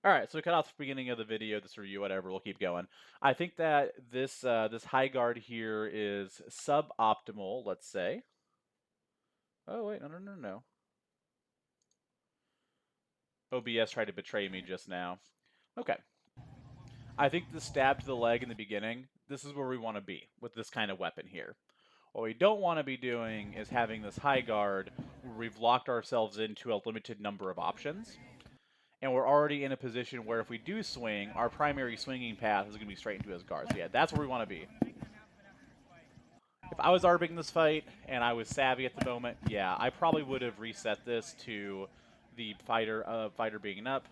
All right, so we cut off the beginning of the video, this review, whatever. We'll keep going. I think that this high guard here is suboptimal. Let's say. Oh wait, no. OBS tried to betray me just now. Okay. I think the stab to the leg in the beginning. This is where we want to be with this kind of weapon here. What we don't want to be doing is having this high guard where we've locked ourselves into a limited number of options. And we're already in a position where if we do swing, our primary swinging path is going to be straight into his guard. So yeah, that's where we want to be. If I was arbing this fight and I was savvy at the moment, yeah, I probably would have reset this to the fighter being up.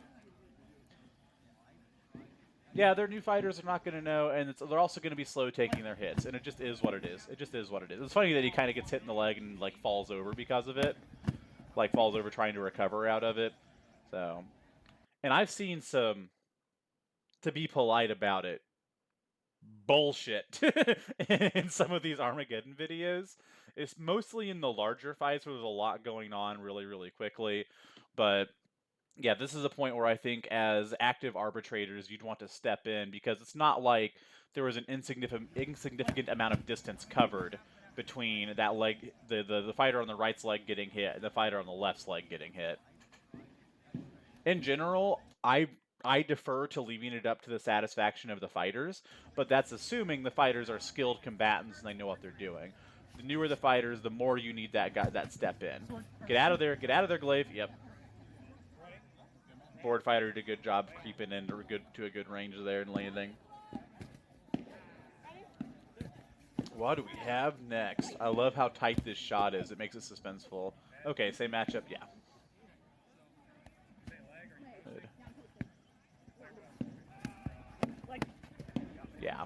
Yeah, their new fighters are not going to know, and they're also going to be slow taking their hits, and it just is what it is. It just is what it is. It's funny that he kind of gets hit in the leg and like falls over because of it, like falls over trying to recover out of it. So, and I've seen some, to be polite about it, bullshit in some of these Armageddon videos. It's mostly in the larger fights where there's a lot going on really, really quickly, but yeah, this is a point where I think as active arbitrators, you'd want to step in because it's not like there was an insignificant amount of distance covered between that leg, the fighter on the right's leg getting hit, and the fighter on the left's leg getting hit. In general, I defer to leaving it up to the satisfaction of the fighters, but that's assuming the fighters are skilled combatants and they know what they're doing. The newer the fighters, the more you need that step in. Get out of there, glaive. Yep. Board fighter did a good job creeping into a good range there and landing. What do we have next? I love how tight this shot is. It makes it suspenseful. Okay, same matchup. Yeah. Good. Yeah.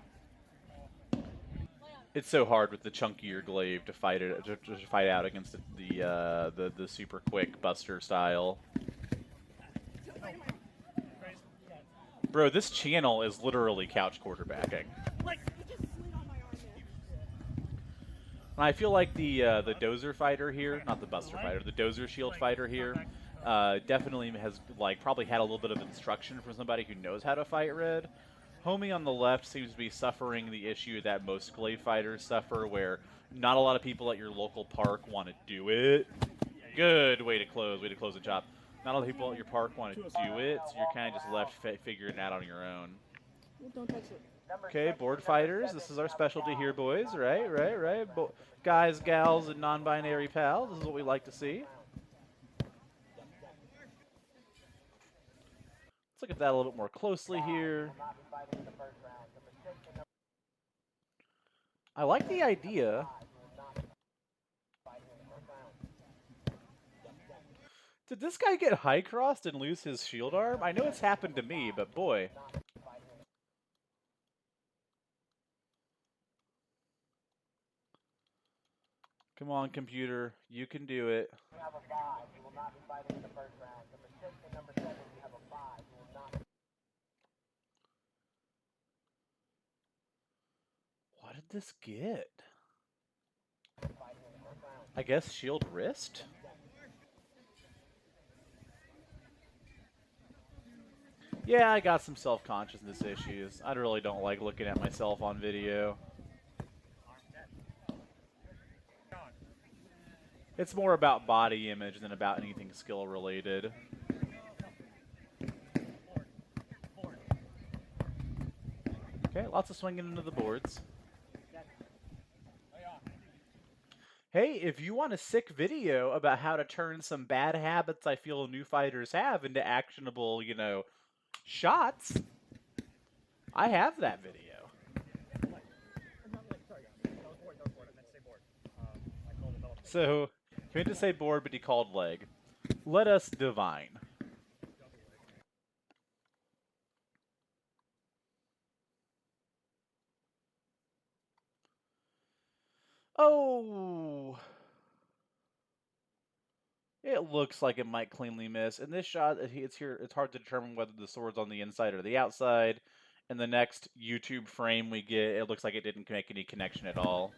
It's so hard with the chunkier glaive to fight it to fight out against the super quick buster style. Bro, this channel is literally couch quarterbacking. And I feel like the dozer fighter here, not the buster fighter, the dozer shield fighter here, definitely has probably had a little bit of instruction from somebody who knows how to fight red. Homie on the left seems to be suffering the issue that most glaive fighters suffer, where not a lot of people at your local park want to do it. Good way to close the chop. Not a lot of people at your park want to do it, so you're kind of just left figuring it out on your own. Don't touch it. Okay, board fighters. This is our specialty here, boys. Right. Guys, gals, and non-binary pals. This is what we like to see. Let's look at that a little bit more closely here. I like the idea. Did this guy get high-crossed and lose his shield arm? I know it's happened to me, but boy. Come on, computer. You can do it. You have a 5. You will not be fighting in the first round. Number 6 and number 7, you have a 5. You will not. What did this get? I guess shield wrist? Yeah, I got some self-consciousness issues. I really don't like looking at myself on video. It's more about body image than about anything skill-related. Okay, lots of swinging into the boards. Hey, if you want a sick video about how to turn some bad habits I feel new fighters have into actionable, shots, I have that video. So, he meant to say board, but he called leg. Let us divine. Oh! It looks like it might cleanly miss. In this shot, it's hard to determine whether the sword's on the inside or the outside. In the next YouTube frame we get, it looks like it didn't make any connection at all.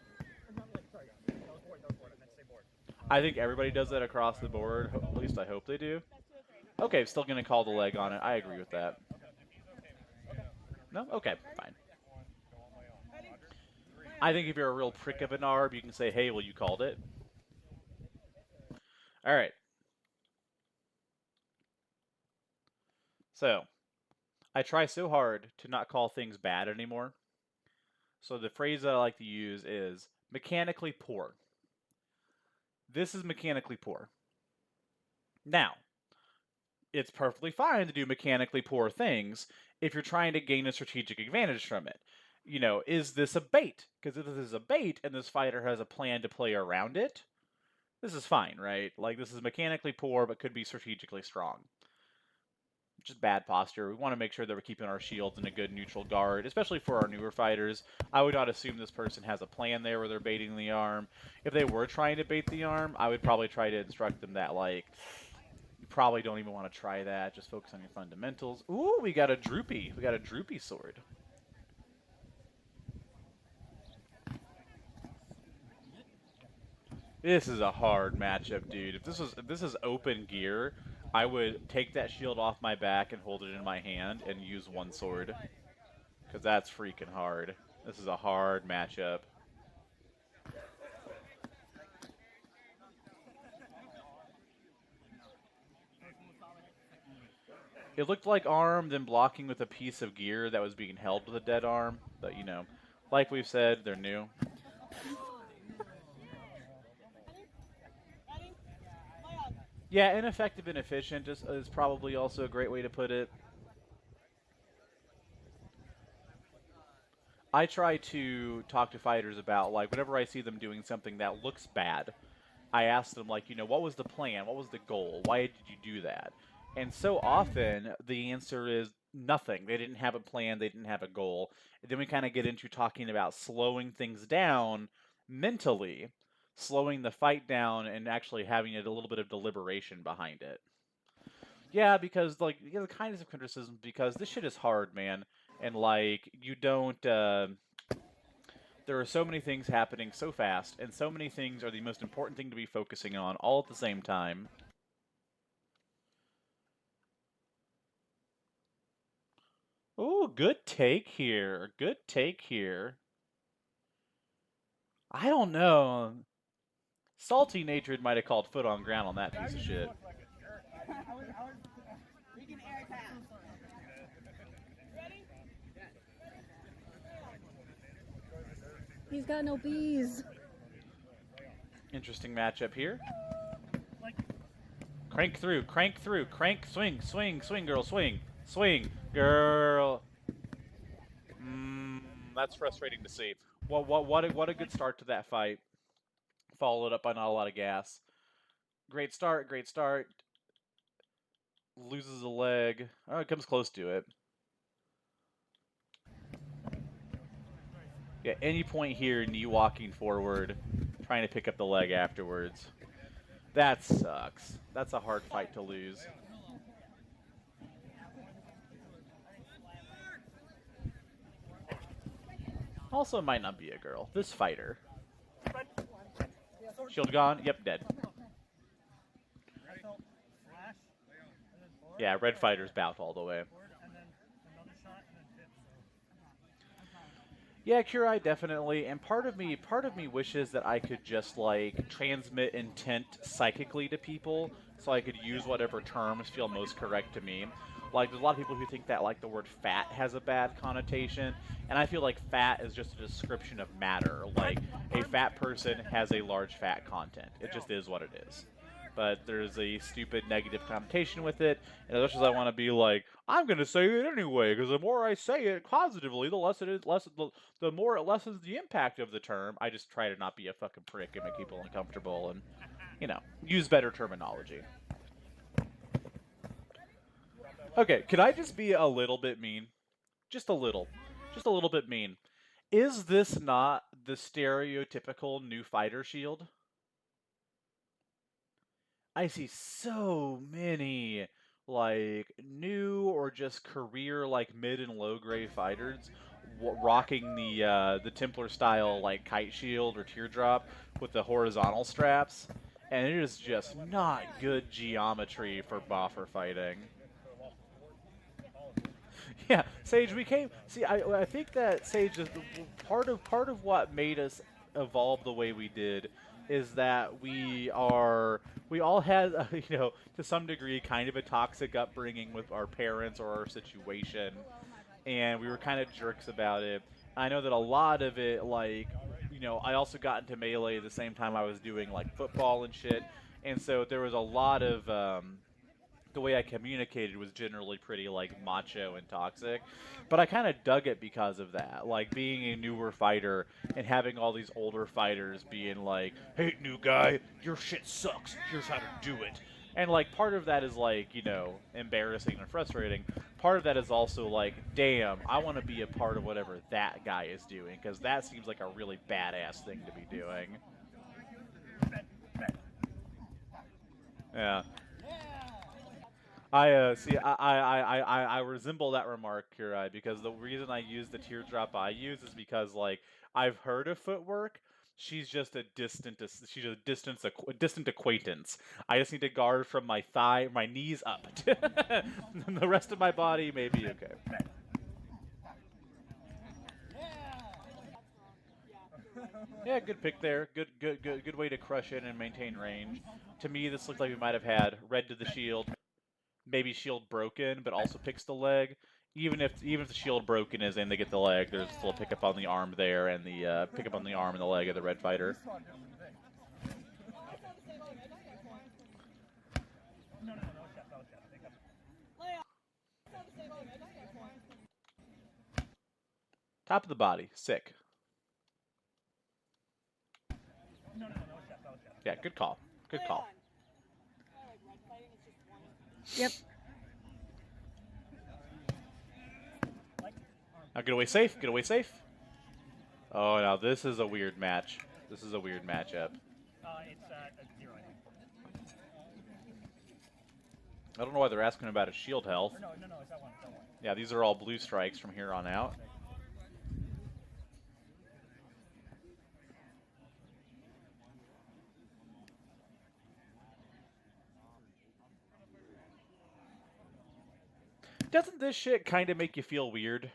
I think everybody does that across the board. At least I hope they do. Okay, still going to call the leg on it. I agree with that. No? Okay, fine. I think if you're a real prick of an ARB, you can say, hey, well, you called it. All right. So, I try so hard to not call things bad anymore. So the phrase that I like to use is mechanically poor. This is mechanically poor. Now, it's perfectly fine to do mechanically poor things if you're trying to gain a strategic advantage from it. You know, is this a bait? Because if this is a bait and this fighter has a plan to play around it, this is fine, right? Like, this is mechanically poor but could be strategically strong. Just bad posture. We want to make sure that we're keeping our shields in a good neutral guard, especially for our newer fighters. I would not assume this person has a plan there where they're baiting the arm. If they were trying to bait the arm, I would probably try to instruct them that, like, you probably don't even want to try that. Just focus on your fundamentals. Ooh, we got a droopy. We got a droopy sword. This is a hard matchup, dude. If this is open gear, I would take that shield off my back and hold it in my hand and use one sword. Because that's freaking hard. This is a hard matchup. It looked like arm, then blocking with a piece of gear that was being held with a dead arm. But, you know, like we've said, they're new. Yeah, ineffective and efficient is probably also a great way to put it. I try to talk to fighters about, like, whenever I see them doing something that looks bad, I ask them, like, you know, what was the plan? What was the goal? Why did you do that? And so often the answer is nothing. They didn't have a plan. They didn't have a goal. And then we kind of get into talking about slowing things down mentally, slowing the fight down, and actually having a little bit of deliberation behind it. Yeah, because, like, the kinds of criticisms, because this shit is hard, man. And, like, you don't, there are so many things happening so fast, and so many things are the most important thing to be focusing on all at the same time. Ooh, good take here. Good take here. I don't know. Salty Natred might have called foot on ground on that piece of shit. He's got no bees. Interesting matchup here. Crank through, crank through, crank, swing, swing, swing, girl, swing, swing, girl. That's frustrating to see. What a good start to that fight. Followed up by not a lot of gas. Great start, great start. Loses a leg. Oh, it comes close to it. Yeah, any point here, knee walking forward, trying to pick up the leg afterwards. That sucks. That's a hard fight to lose. Also might not be a girl. This fighter. Shield gone. Yep, dead. Yeah, red fighter's bout all the way. Yeah, Kurai definitely, and part of me wishes that I could just, like, transmit intent psychically to people, so I could use whatever terms feel most correct to me. Like, there's a lot of people who think that, like, the word fat has a bad connotation, and I feel like fat is just a description of matter. Like, a fat person has a large fat content. It just is what it is. But there's a stupid negative connotation with it, and as much as I want to be like, I'm going to say it anyway, because the more I say it positively, the less it is, the more it lessens the impact of the term. I just try to not be a fucking prick and make people uncomfortable and, you know, use better terminology. Okay, could I just be a little bit mean? Just a little. Just a little bit mean. Is this not the stereotypical new fighter shield? I see so many like new or just career like mid and low grade fighters rocking the Templar style like kite shield or teardrop with the horizontal straps, and it is just not good geometry for boffer fighting. Yeah, Sage, we came. See, I think that Sage is part of what made us evolve the way we did is that we all had you know, to some degree kind of a toxic upbringing with our parents or our situation, and we were kind of jerks about it. I know that a lot of it, like, you know, I also got into Melee at the same time I was doing like football and shit, and so there was a lot of the way I communicated was generally pretty like macho and toxic, but I kind of dug it because of that. Like being a newer fighter and having all these older fighters being like, "Hey, new guy, your shit sucks. Here's how to do it." And like part of that is like, you know, embarrassing and frustrating. Part of that is also like, damn, I want to be a part of whatever that guy is doing because that seems like a really badass thing to be doing. Yeah. I see. I resemble that remark, Kurai, because the reason I use the teardrop I use is because like I've heard of footwork. She's just a distant acquaintance. I just need to guard from my my knees up, and the rest of my body may be okay. Yeah, good pick there. Good way to crush in and maintain range. To me, this looked like we might have had red to the shield, maybe shield broken, but also picks the leg. Even if the shield broken is and they get the leg, there's still a pickup on the arm there and the pickup on the arm and the leg of the red fighter. Top of the body, sick. Yeah, good call. Good call. Yep. Now get away safe. Get away safe. Oh, now this is a weird match. This is a weird matchup. It's 0. I don't know why they're asking about his shield health. No, it's that one. Yeah, these are all blue strikes from here on out. Doesn't this shit kind of make you feel weird?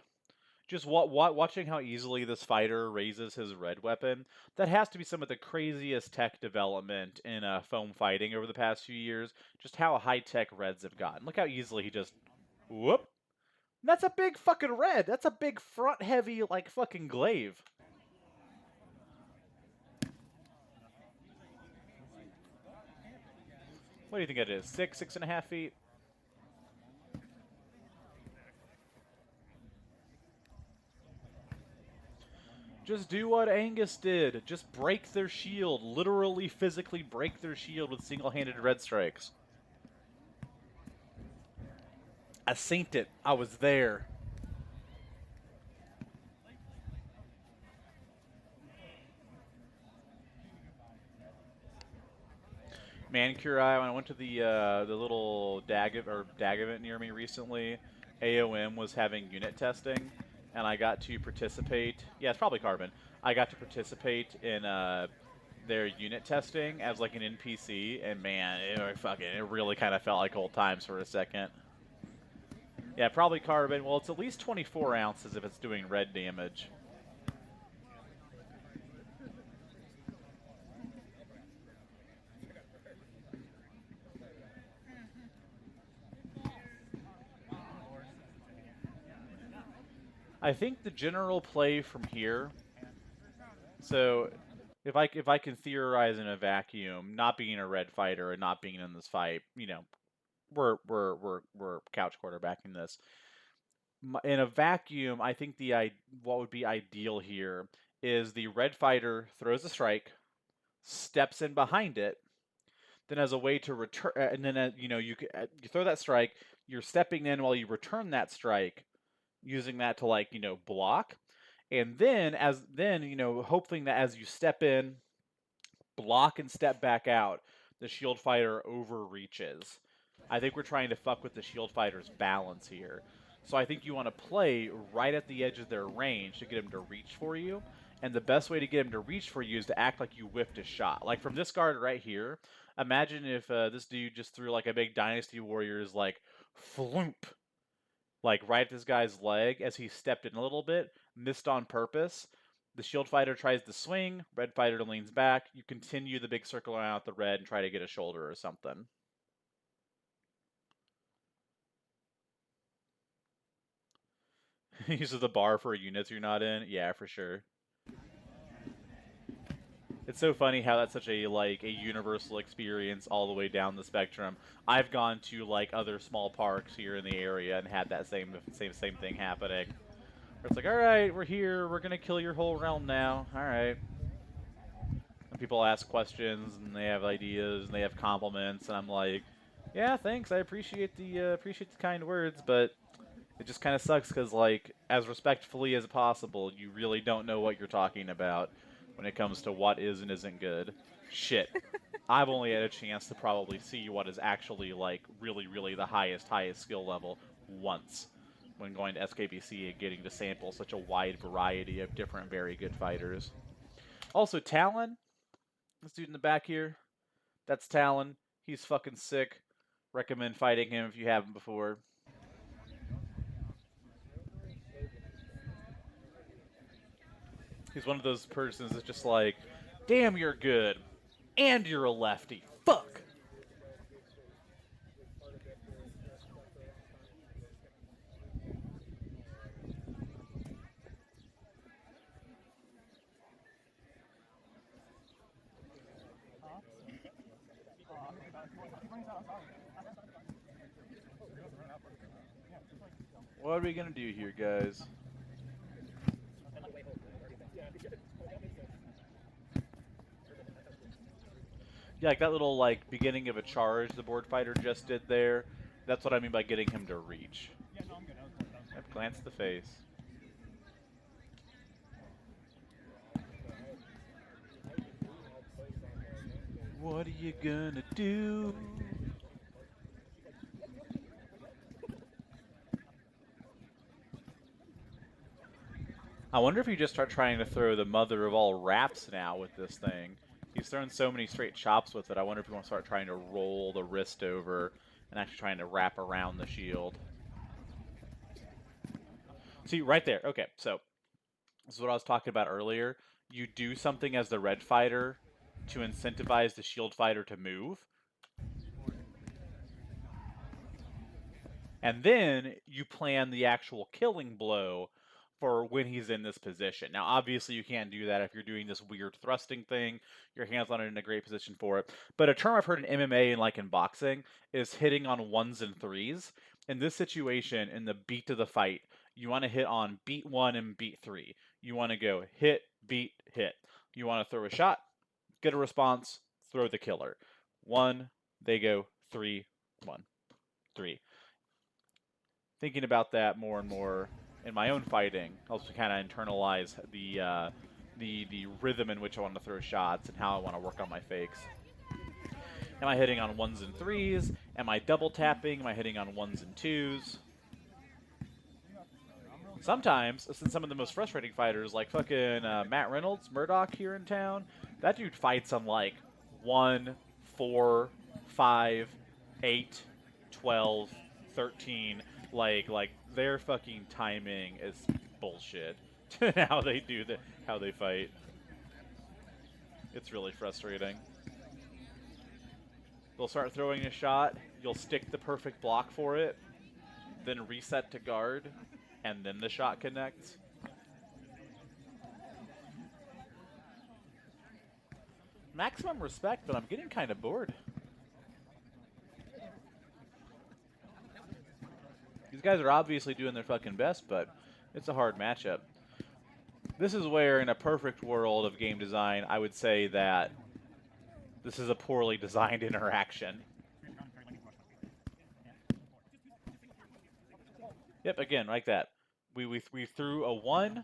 Just watching how easily this fighter raises his red weapon. That has to be some of the craziest tech development in foam fighting over the past few years. Just how high-tech reds have gotten. Look how easily he just... Whoop! That's a big fucking red! That's a big front-heavy, like, fucking glaive. What do you think it is? 6.5 feet? Just do what Angus did. Just break their shield. Literally, physically break their shield with single-handed red strikes. I synced it. I was there. Manicure Eye, when I went to the little DAG event near me recently, AOM was having unit testing, and I got to participate. Yeah, it's probably Carbon. I got to participate in their unit testing as like an NPC, and man, it really kind of felt like old times for a second. Yeah, probably Carbon. Well, it's at least 24 ounces if it's doing red damage. I think the general play from here. So, if I can theorize in a vacuum, not being a red fighter and not being in this fight, you know, we're couch quarterbacking this. In a vacuum, I think what would be ideal here is the red fighter throws a strike, steps in behind it, then as a way to return, and then you throw that strike, you're stepping in while you return that strike, using that to like block, and then hoping that as you step in, block and step back out, the shield fighter overreaches. I think we're trying to fuck with the shield fighter's balance here. So I think you want to play right at the edge of their range to get him to reach for you. And the best way to get him to reach for you is to act like you whiffed a shot. Like from this guard right here, Imagine if this dude just threw like a big Dynasty Warriors like floomp, like right at this guy's leg as he stepped in a little bit, missed on purpose. The shield fighter tries to swing, red fighter leans back. You continue the big circle around with the red and try to get a shoulder or something. Uses the bar for units you're not in. Yeah, for sure. It's so funny how that's such a like a universal experience all the way down the spectrum. I've gone to like other small parks here in the area and had that same thing happening. Where it's like, all right, we're here, we're gonna kill your whole realm now. All right. And people ask questions and they have ideas and they have compliments, and I'm like, yeah, thanks, I appreciate the kind words, but it just kind of sucks because, like, as respectfully as possible, you really don't know what you're talking about when it comes to what is and isn't good. Shit. I've only had a chance to probably see what is actually, like, really the highest skill level once when going to SKBC and getting to sample such a wide variety of different very good fighters. Also, Talon. This dude in the back here. That's Talon. He's fucking sick. Recommend fighting him if you haven't before. He's one of those persons that's just like, damn, you're good. And you're a lefty. Fuck. What are we gonna do here, guys? Yeah, like that little like beginning of a charge the board fighter just did there. That's what I mean by getting him to reach. Yep, glance the face. What are you gonna do? I wonder if you just start trying to throw the mother of all wraps now with this thing. He's thrown so many straight chops with it, I wonder if you want to start trying to roll the wrist over and actually trying to wrap around the shield. See, right there. Okay, so this is what I was talking about earlier. You do something as the red fighter to incentivize the shield fighter to move. And then you plan the actual killing blow for when he's in this position. Now, obviously, you can't do that if you're doing this weird thrusting thing. Your hand's not in a great position for it. But a term I've heard in MMA and like in boxing is hitting on 1s and 3s. In this situation, in the beat of the fight, you want to hit on beat 1 and beat 3. You want to go hit, beat, hit. You want to throw a shot, get a response, throw the killer. 1, they go 3, 1, 3. Thinking about that more and more in my own fighting helps me kind of internalize the rhythm in which I want to throw shots and how I want to work on my fakes. Am I hitting on 1s and 3s? Am I double tapping? Am I hitting on 1s and 2s? Sometimes, since some of the most frustrating fighters, like fucking Matt Reynolds, Murdoch here in town, that dude fights on like 1, 4, 5, 8, 12, 13. Like their fucking timing is bullshit. how they fight. It's really frustrating. They'll start throwing a shot, you'll stick the perfect block for it, then reset to guard, and then the shot connects. Maximum respect, but I'm getting kind of bored. These guys are obviously doing their fucking best, but it's a hard matchup. This is where, in a perfect world of game design, I would say that this is a poorly designed interaction. Yep, again, like that. We threw a 1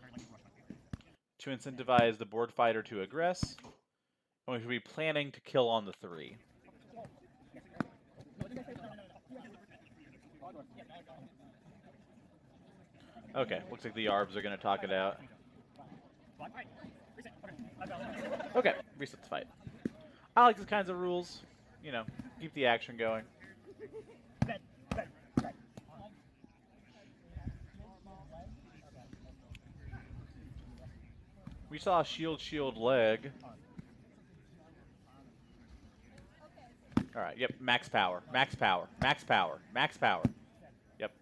to incentivize the board fighter to aggress, and we should be planning to kill on the 3. Okay, looks like the Arbs are going to talk it out. Okay, reset the fight. I like these kinds of rules. you know, keep the action going. We saw a shield leg. All right, yep, max power, max power, max power, max power. Yep.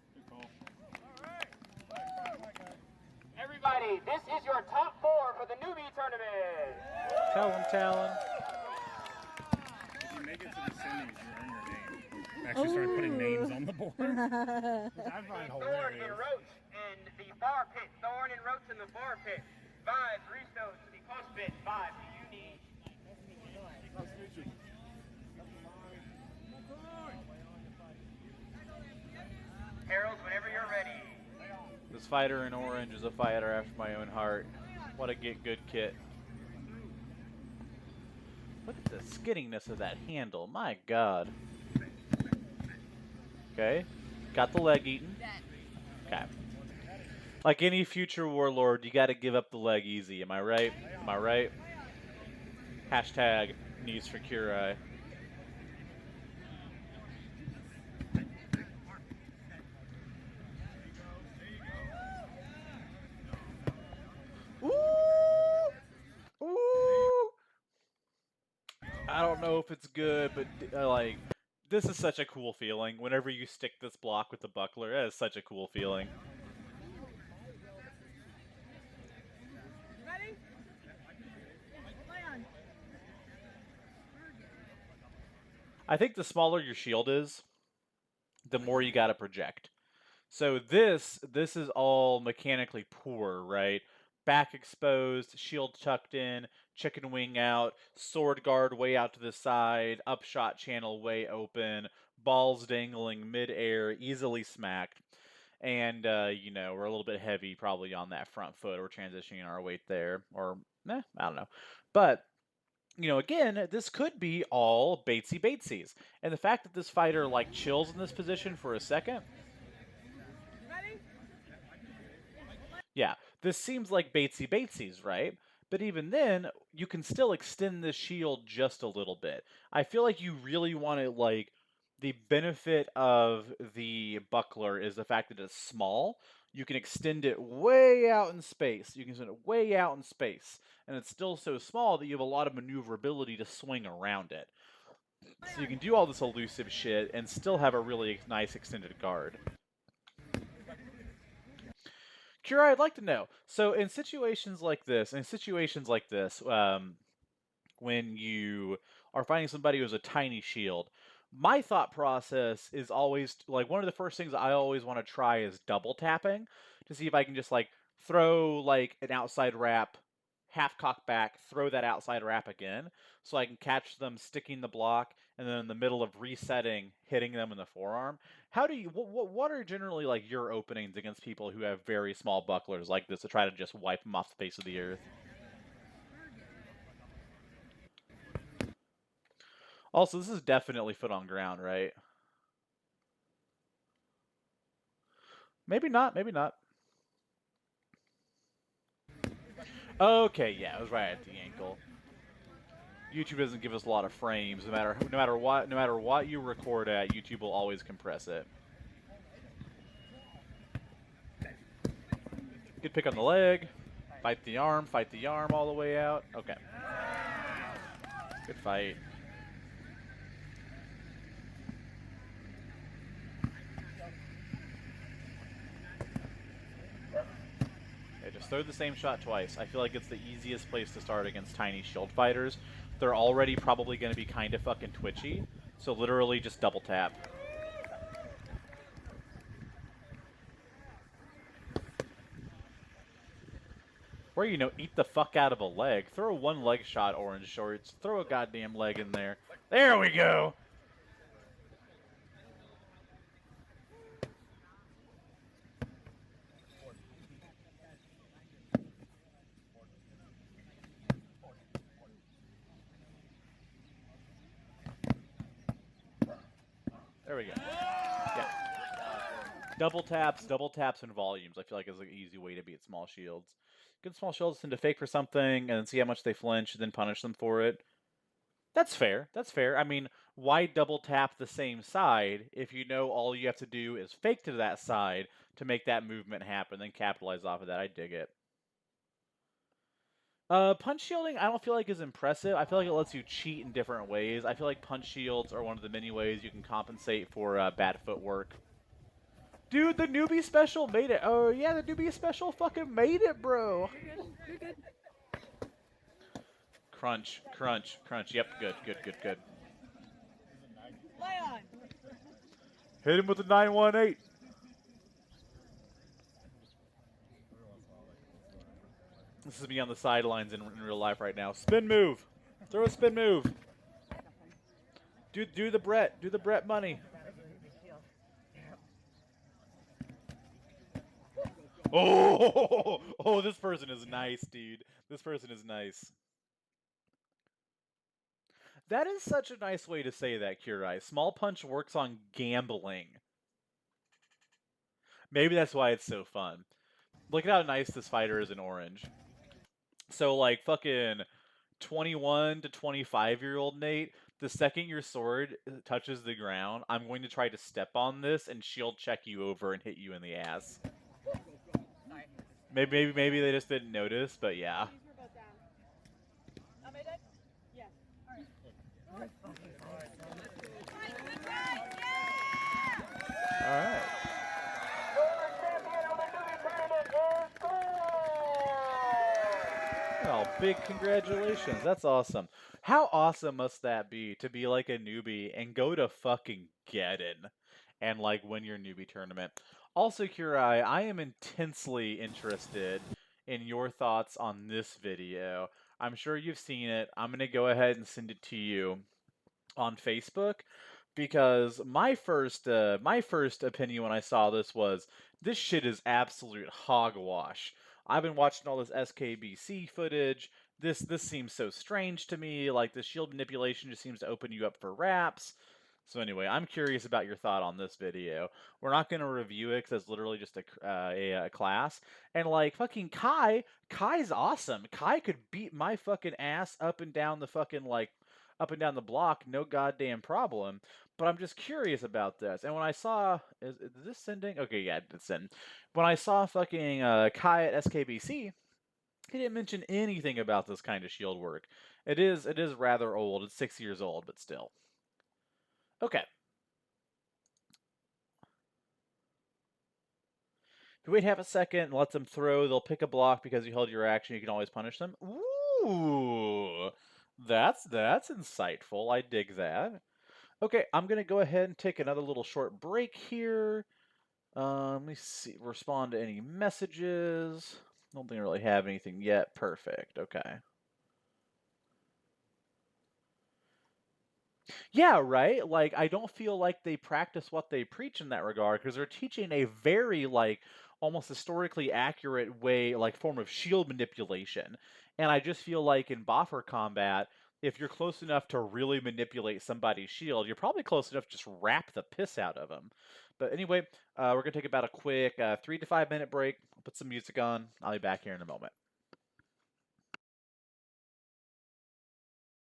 Everybody, this is your top 4 for the newbie tournament. Tell him, Talon. If you make it to the semis, you earn your name. Actually start putting names on the board. Which I find Thorn and hilarious. Roach in the bar pit. Thorn and Roach in the bar pit. 5 Ristos to the post pit. 5 do you need? Harold, whenever you're ready. This fighter in orange is a fighter after my own heart. What a get good kit. Look at the skinniness of that handle. My God. Okay. Got the leg eaten. Okay. Like any future warlord, you got to give up the leg easy. Am I right? Am I right? Hashtag knees for Curai. Ooh! Ooh! I don't know if it's good, but like, this is such a cool feeling. Whenever you stick this block with the buckler, that is such a cool feeling. Ready? Land. I think the smaller your shield is, the more you gotta project. So this is all mechanically poor, right? Back exposed, shield tucked in, chicken wing out, sword guard way out to the side, upshot channel way open, balls dangling mid-air, easily smacked. And, you know, we're a little bit heavy probably on that front foot. We're transitioning our weight there. Or, I don't know. But, you know, again, this could be all Batesies. And the fact that this fighter, like, chills in this position for a second... Yeah, this seems like Batesies, right? But even then, you can still extend this shield just a little bit. I feel like you really want to, like, the benefit of the buckler is the fact that it's small. You can extend it way out in space. You can extend it way out in space. And it's still so small that you have a lot of maneuverability to swing around it. So you can do all this elusive shit and still have a really nice extended guard. Kira, I'd like to know. So in situations like this, when you are fighting somebody who has a tiny shield, my thought process is always like one of the first things I always want to try is double tapping to see if I can just like throw like an outside wrap, half cock back, throw that outside wrap again, so I can catch them sticking the block, and then in the middle of resetting, hitting them in the forearm. How do you? What are generally like your openings against people who have very small bucklers like this to try to just wipe them off the face of the earth? Also, this is definitely foot on ground, right? Maybe not. Maybe not. Okay, yeah, it was right at the ankle. YouTube doesn't give us a lot of frames. No matter what you record at, YouTube will always compress it. Good pick on the leg. Fight the arm all the way out. Okay. Good fight. Okay, just throw the same shot twice. I feel like it's the easiest place to start against tiny shield fighters. They're already probably going to be kind of fucking twitchy, so literally just double tap. Or, you know, eat the fuck out of a leg. Throw a one leg shot, Orange Shorts. Throw a goddamn leg in there. There we go! There we go. Yeah. Double taps, and volumes. I feel like is an easy way to beat small shields. Good small shields tend to fake for something and then see how much they flinch and then punish them for it. That's fair. That's fair. I mean, why double tap the same side if you know all you have to do is fake to that side to make that movement happen, then capitalize off of that? I dig it. Punch shielding, I don't feel like is impressive. I feel like it lets you cheat in different ways. I feel like punch shields are one of the many ways you can compensate for bad footwork. Dude, the newbie special made it. Oh, yeah, the newbie special fucking made it, bro. You're good. Crunch, crunch, crunch. Yep, good, good, good, good. Lay on. Hit him with the 918. This is me on the sidelines in real life right now. Spin move. Throw a spin move. Do the Brett. Do the Brett money. Oh, this person is nice, dude. This person is nice. That is such a nice way to say that, Kurai. Small punch works on gambling. Maybe that's why it's so fun. Look at how nice this fighter is in orange. So, like, fucking 21 to 25-year-old Nate, the second your sword touches the ground, I'm going to try to step on this and shield check you over and hit you in the ass. Maybe they just didn't notice, but yeah. All right. Oh, big congratulations. That's awesome. How awesome must that be to be like a newbie and go to fucking Geddon and like win your newbie tournament? Also, Kurai, I am intensely interested in your thoughts on this video. I'm sure you've seen it. I'm going to go ahead and send it to you on Facebook because my first opinion when I saw this was this shit is absolute hogwash. I've been watching all this SKBC footage. This seems so strange to me. Like, the shield manipulation just seems to open you up for wraps. So anyway, I'm curious about your thought on this video. We're not going to review it because it's literally just a class. And like, fucking Kai's awesome. Kai could beat my fucking ass up and down the fucking, like, up and down the block, no goddamn problem. But I'm just curious about this. And when I saw, is this sending? Okay, yeah, it's sending. When I saw fucking Kai at SKBC, he didn't mention anything about this kind of shield work. It is rather old. It's 6 years old, but still. Okay. If you wait half a second and let them throw, they'll pick a block because you held your action. You can always punish them. Ooh, that's insightful. I dig that. Okay, I'm gonna go ahead and take another little short break here. Let me see. Respond to any messages. Don't think I really have anything yet. Perfect. Okay. Yeah, right? Like, I don't feel like they practice what they preach in that regard because they're teaching a very, like, almost historically accurate way, like, form of shield manipulation. And I just feel like in boffer combat, if you're close enough to really manipulate somebody's shield, you're probably close enough to just wrap the piss out of them. But anyway, we're going to take about a quick 3 to 5 minute break. I'll put some music on. I'll be back here in a moment.